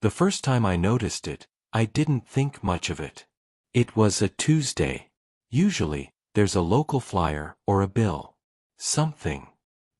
The first time I noticed it, I didn't think much of it. It was a Tuesday. Usually, there's a local flyer or a bill. Something.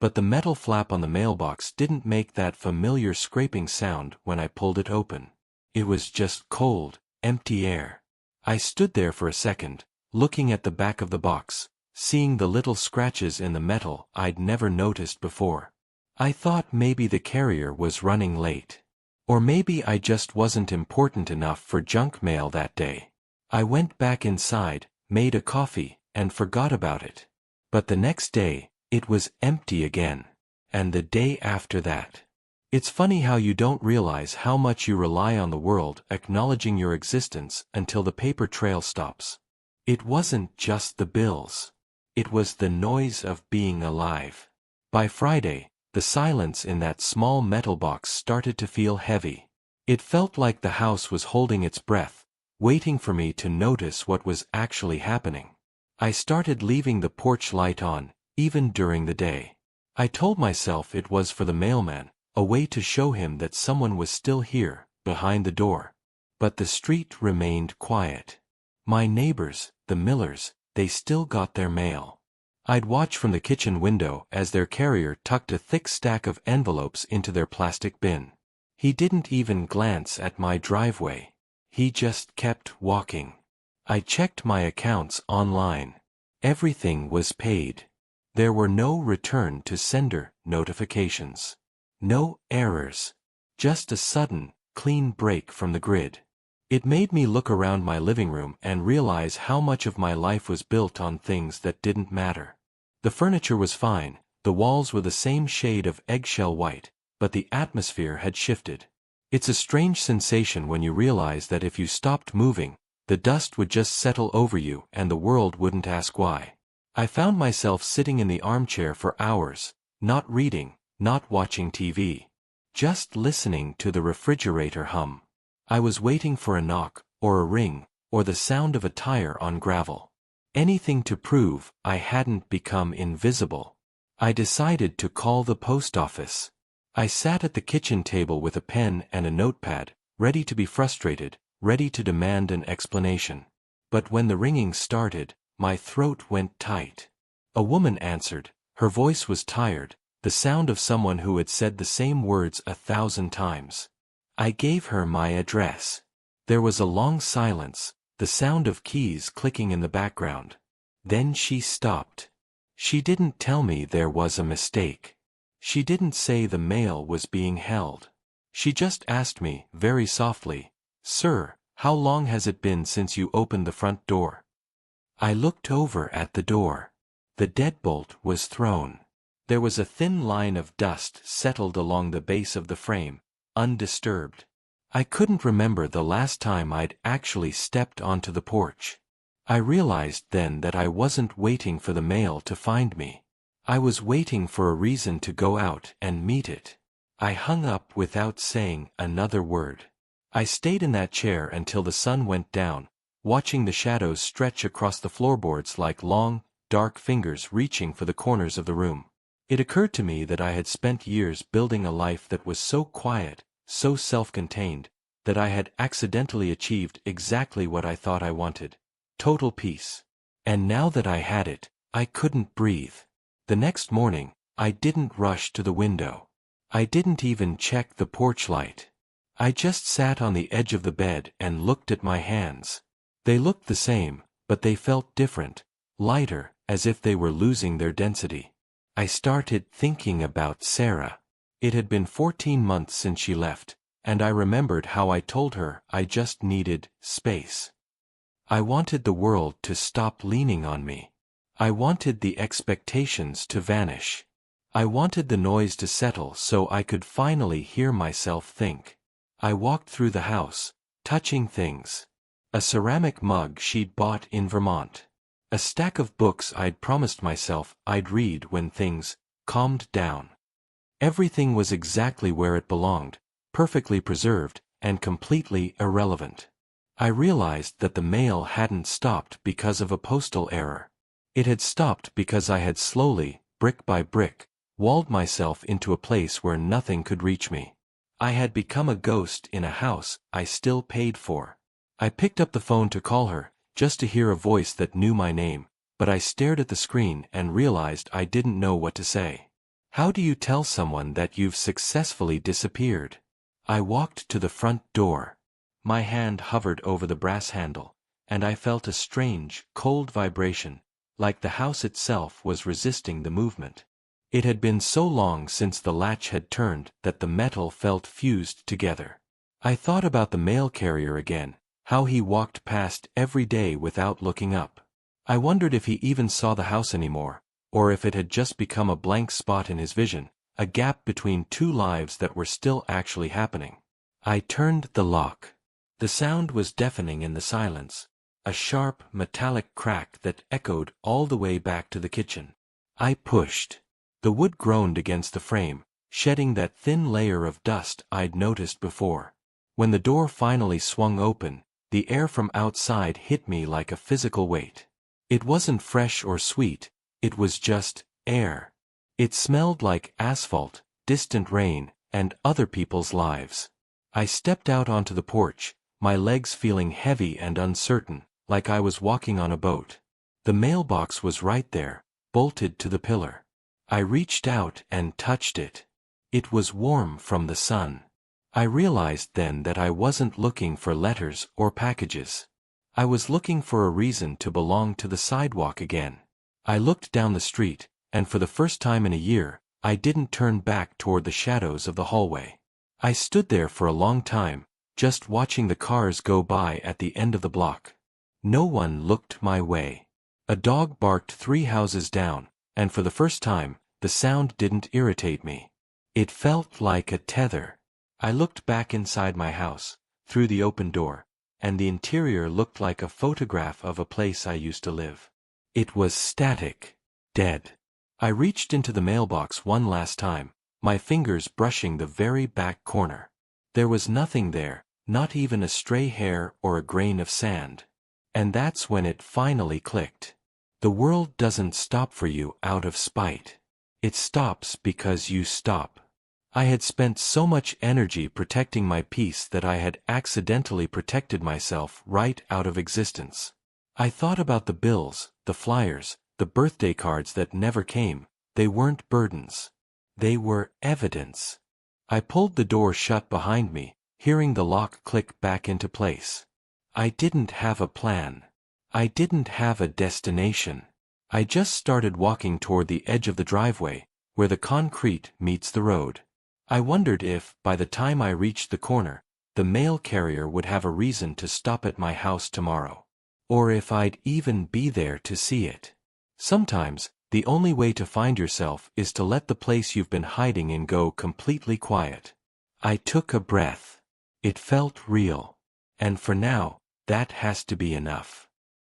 But the metal flap on the mailbox didn't make that familiar scraping sound when I pulled it open. It was just cold, empty air. I stood there for a second, looking at the back of the box, seeing the little scratches in the metal I'd never noticed before. I thought maybe the carrier was running late. Or maybe I just wasn't important enough for junk mail that day. I went back inside, made a coffee, and forgot about it. But the next day, it was empty again. And the day after that. It's funny how you don't realize how much you rely on the world acknowledging your existence until the paper trail stops. It wasn't just the bills. It was the noise of being alive. By Friday, the silence in that small metal box started to feel heavy. It felt like the house was holding its breath, waiting for me to notice what was actually happening. I started leaving the porch light on, even during the day. I told myself it was for the mailman, a way to show him that someone was still here, behind the door. But the street remained quiet. My neighbors, the Millers, they still got their mail. I'd watch from the kitchen window as their carrier tucked a thick stack of envelopes into their plastic bin. He didn't even glance at my driveway. He just kept walking. I checked my accounts online. Everything was paid. There were no return to sender notifications. No errors. Just a sudden, clean break from the grid. It made me look around my living room and realize how much of my life was built on things that didn't matter. The furniture was fine, the walls were the same shade of eggshell white, but the atmosphere had shifted. It's a strange sensation when you realize that if you stopped moving, the dust would just settle over you and the world wouldn't ask why. I found myself sitting in the armchair for hours, not reading, not watching TV. Just listening to the refrigerator hum. I was waiting for a knock, or a ring, or the sound of a tire on gravel. Anything to prove I hadn't become invisible. I decided to call the post office. I sat at the kitchen table with a pen and a notepad, ready to be frustrated, ready to demand an explanation. But when the ringing started, my throat went tight. A woman answered. Her voice was tired, the sound of someone who had said the same words 1,000 times. I gave her my address. There was a long silence, the sound of keys clicking in the background. Then she stopped. She didn't tell me there was a mistake. She didn't say the mail was being held. She just asked me, very softly, "Sir, how long has it been since you opened the front door?" I looked over at the door. The deadbolt was thrown. There was a thin line of dust settled along the base of the frame, undisturbed. I couldn't remember the last time I'd actually stepped onto the porch. I realized then that I wasn't waiting for the mail to find me. I was waiting for a reason to go out and meet it. I hung up without saying another word. I stayed in that chair until the sun went down, watching the shadows stretch across the floorboards like long, dark fingers reaching for the corners of the room. It occurred to me that I had spent years building a life that was so quiet, so self-contained, that I had accidentally achieved exactly what I thought I wanted. Total peace. And now that I had it, I couldn't breathe. The next morning, I didn't rush to the window. I didn't even check the porch light. I just sat on the edge of the bed and looked at my hands. They looked the same, but they felt different, lighter, as if they were losing their density. I started thinking about Sarah. It had been 14 months since she left, and I remembered how I told her I just needed space. I wanted the world to stop leaning on me. I wanted the expectations to vanish. I wanted the noise to settle so I could finally hear myself think. I walked through the house, touching things. A ceramic mug she'd bought in Vermont. A stack of books I'd promised myself I'd read when things calmed down. Everything was exactly where it belonged, perfectly preserved, and completely irrelevant. I realized that the mail hadn't stopped because of a postal error. It had stopped because I had slowly, brick by brick, walled myself into a place where nothing could reach me. I had become a ghost in a house I still paid for. I picked up the phone to call her, just to hear a voice that knew my name, but I stared at the screen and realized I didn't know what to say. How do you tell someone that you've successfully disappeared? I walked to the front door. My hand hovered over the brass handle, and I felt a strange, cold vibration, like the house itself was resisting the movement. It had been so long since the latch had turned that the metal felt fused together. I thought about the mail carrier again, how he walked past every day without looking up. I wondered if he even saw the house anymore, or if it had just become a blank spot in his vision, a gap between two lives that were still actually happening. I turned the lock. The sound was deafening in the silence, a sharp, metallic crack that echoed all the way back to the kitchen. I pushed. The wood groaned against the frame, shedding that thin layer of dust I'd noticed before. When the door finally swung open, the air from outside hit me like a physical weight. It wasn't fresh or sweet, it was just air. It smelled like asphalt, distant rain, and other people's lives. I stepped out onto the porch, my legs feeling heavy and uncertain, like I was walking on a boat. The mailbox was right there, bolted to the pillar. I reached out and touched it. It was warm from the sun. I realized then that I wasn't looking for letters or packages. I was looking for a reason to belong to the sidewalk again. I looked down the street, and for the first time in a year, I didn't turn back toward the shadows of the hallway. I stood there for a long time, just watching the cars go by at the end of the block. No one looked my way. A dog barked 3 houses down, and for the first time, the sound didn't irritate me. It felt like a tether. I looked back inside my house, through the open door, and the interior looked like a photograph of a place I used to live. It was static, dead. I reached into the mailbox one last time, my fingers brushing the very back corner. There was nothing there, not even a stray hair or a grain of sand. And that's when it finally clicked. The world doesn't stop for you out of spite. It stops because you stop. I had spent so much energy protecting my peace that I had accidentally protected myself right out of existence. I thought about the bills, the flyers, the birthday cards that never came. They weren't burdens. They were evidence. I pulled the door shut behind me, hearing the lock click back into place. I didn't have a plan. I didn't have a destination. I just started walking toward the edge of the driveway, where the concrete meets the road. I wondered if, by the time I reached the corner, the mail carrier would have a reason to stop at my house tomorrow. Or if I'd even be there to see it. Sometimes, the only way to find yourself is to let the place you've been hiding in go completely quiet. I took a breath. It felt real. And for now, that has to be enough.